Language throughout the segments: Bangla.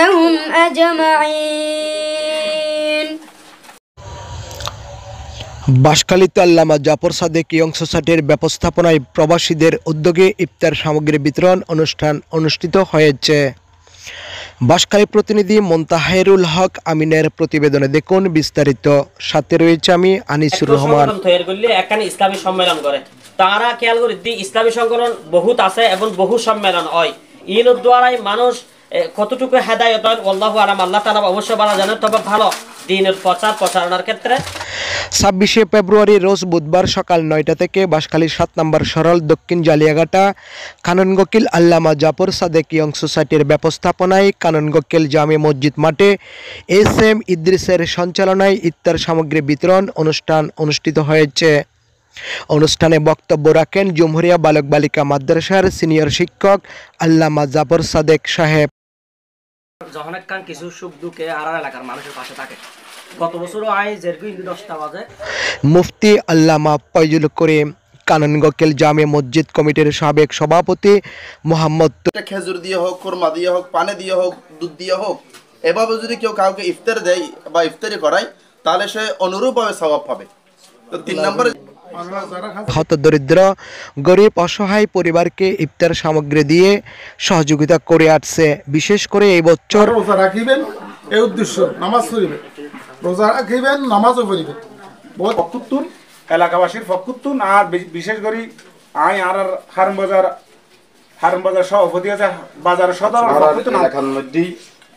لهم أجمعين। বাঁশখালীতে আল্লামা জাফর সাদেক ইয়ং সোসাইটির ব্যবস্থাপনায় প্রবাসীদের উদ্যোগে ইফতার সামগ্রী বিতরণ অনুষ্ঠান অনুষ্ঠিত হয়েছে। বাঁশখালী প্রতিনিধি মোন্তাহেরুল হক আমিনের প্রতিবেদনে দেখুন বিস্তারিত। সাথে রয়েছে আমি আনিসুর রহমান। ইসলামী সম্মেলন করে তারা খেয়াল করে ইসলামী সংগঠন বহুত আছে এবং বহু সম্মেলন হয়। ইন দ্বারাই মানুষ কতটুকু হেদায়েত হয় আল্লাহু আলাম, আল্লাহ তাআলা অবশ্যই ভালো জানেন। তবে ভালো দ্বীনের প্রচারণার ক্ষেত্রে 26শে ফেব্রুয়ারি রোজ বুধবার সকাল 9টা থেকে বাঁশখালী 7 নম্বর সরল দক্ষিণ জালিয়াঘাটা কাননগোকিল আল্লামা জাফর সাদেক ইয়ং সোসাইটির ব্যবস্থাপনায় কাননগোকিল জামে মসজিদ মাঠে এস.এম. ইদ্রিসের সঞ্চালনায় ইফতার সামগ্রী বিতরণ অনুষ্ঠান অনুষ্ঠিত হয়েছে। অনুষ্ঠানে বক্তব্য রাখেন জুমহুরিয়া বালক বালিকা মাদ্রাসার সিনিয়র শিক্ষক আল্লামা জাফর সাদেক সাহেব। যখন একখান কিছু সুখ দুঃখে আর এলাকার মানুষের পাশে থাকে। গত বছরও দীর্ঘ 10টা বাজে মুফতি আল্লামা ফয়জুল করিম, কাননগোকিল জামে মসজিদ কমিটির সাবেক সভাপতি মোহাম্মদ খেজুর দিয়ে হোক, খুরমা দিয়ে হোক, পানি দিয়ে হোক, দুধ দিয়ে হোক, এভাবে যদি কেউ কাউকে ইফতার দেয় বা ইফতারি করায় তাহলে সে অনুরূপভাবে সওয়াব পাবে। তো 3 নম্বরে হতদরিদ্র গরিব অসহায় পরিবারকে ইফতার সামগ্রী দিয়ে সহযোগিতা করে আসছে। বিশেষ করে এই বছর রোজা রাখিবেন, এই উদ্দেশ্য নামাজ পড়িবেন, রোজা রাখিবেন, নামাজও পড়িবেন। বহুত ফকুত্তুন এলাকাবাসীর ফকুত্তুন। আর বিশেষ করে আর হারম বাজার সভাপতি আছে বাজার সদর এলাকার মধ্যেই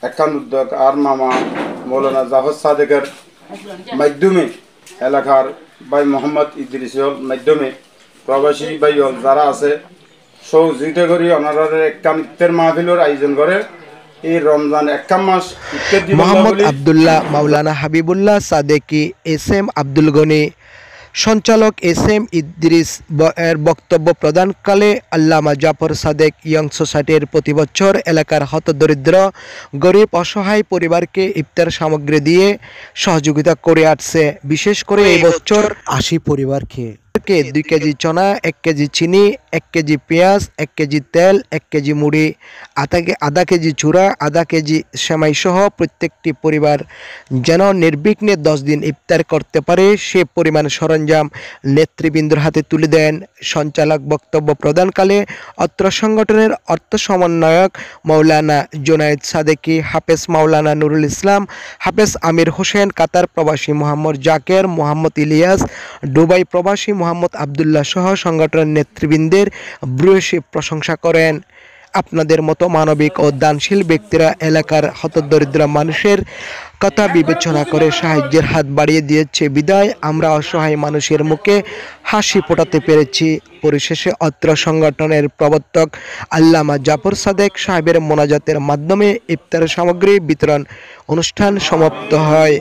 একখান উদ্যোগ আর মামা মৌলানা জাফর সাদেকের মাধ্যমে এলাকার ভাই মোহাম্মদ ইদ্রিসের মাধ্যমে প্রবাসী ভাই যারা আছে সহযোগিতা করি ওনারা একখান ইফতার মাহফিলের আয়োজন করে। এই রমজান একখান মাস মোহাম্মদ আব্দুল্লাহ, মাওলানা হাবিবুল্লাহ সাদেকি, এস.এম. আব্দুল গনি, সঞ্চালক এস.এম. ইদ্রিস এর বক্তব্য প্রদানকালে আল্লামা জাফর সাদেক ইয়ং সোসাইটির প্রতি বছর এলাকার হতদরিদ্র গরিব অসহায় পরিবারকে ইফতার সামগ্রী দিয়ে সহযোগিতা করে আসছে। বিশেষ করে এই বছর 80 পরিবারকে 2 কেজি চনা, 1 কেজি চিনি, 1 কেজি পেঁয়াজ, 1 কেজি তেল, 1 কেজি মুড়ি, আধা কেজি চূড়া, আধা কেজি সেমাই সহ প্রত্যেকটি পরিবার যেন নির্বিঘ্নে 10 দিন ইফতার করতে পারে সে পরিমাণ সরঞ্জাম নেতৃবৃন্দর হাতে তুলে দেন। সঞ্চালক বক্তব্য প্রদানকালে অত্র সংগঠনের অর্থ সমন্বয়ক মাওলানা জুনায়েদ সাদেকি, হাফেজ মাওলানা নুরুল ইসলাম, হাফেজ আমির হোসেন, কাতার প্রবাসী মোহাম্মদ জাকের, মোহাম্মদ ইলিয়াস, দুবাই প্রবাসী মোহাম্মদ আবদুল্লাহ সহ সংগঠনের নেতৃবৃন্দের ভূয়সী প্রশংসা করেন। আপনাদের মতো মানবিক ও দানশীল ব্যক্তিরা এলাকার হতদরিদ্র মানুষের কথা বিবেচনা করে সাহায্যের হাত বাড়িয়ে দিয়েছে বিদায় আমরা অসহায় মানুষের মুখে হাসি ফোটাতে পেরেছি। পরিশেষে অত্র সংগঠনের প্রবর্তক আল্লামা জাফর সাদেক সাহেবের মোনাজাতের মাধ্যমে ইফতার সামগ্রী বিতরণ অনুষ্ঠান সমাপ্ত হয়।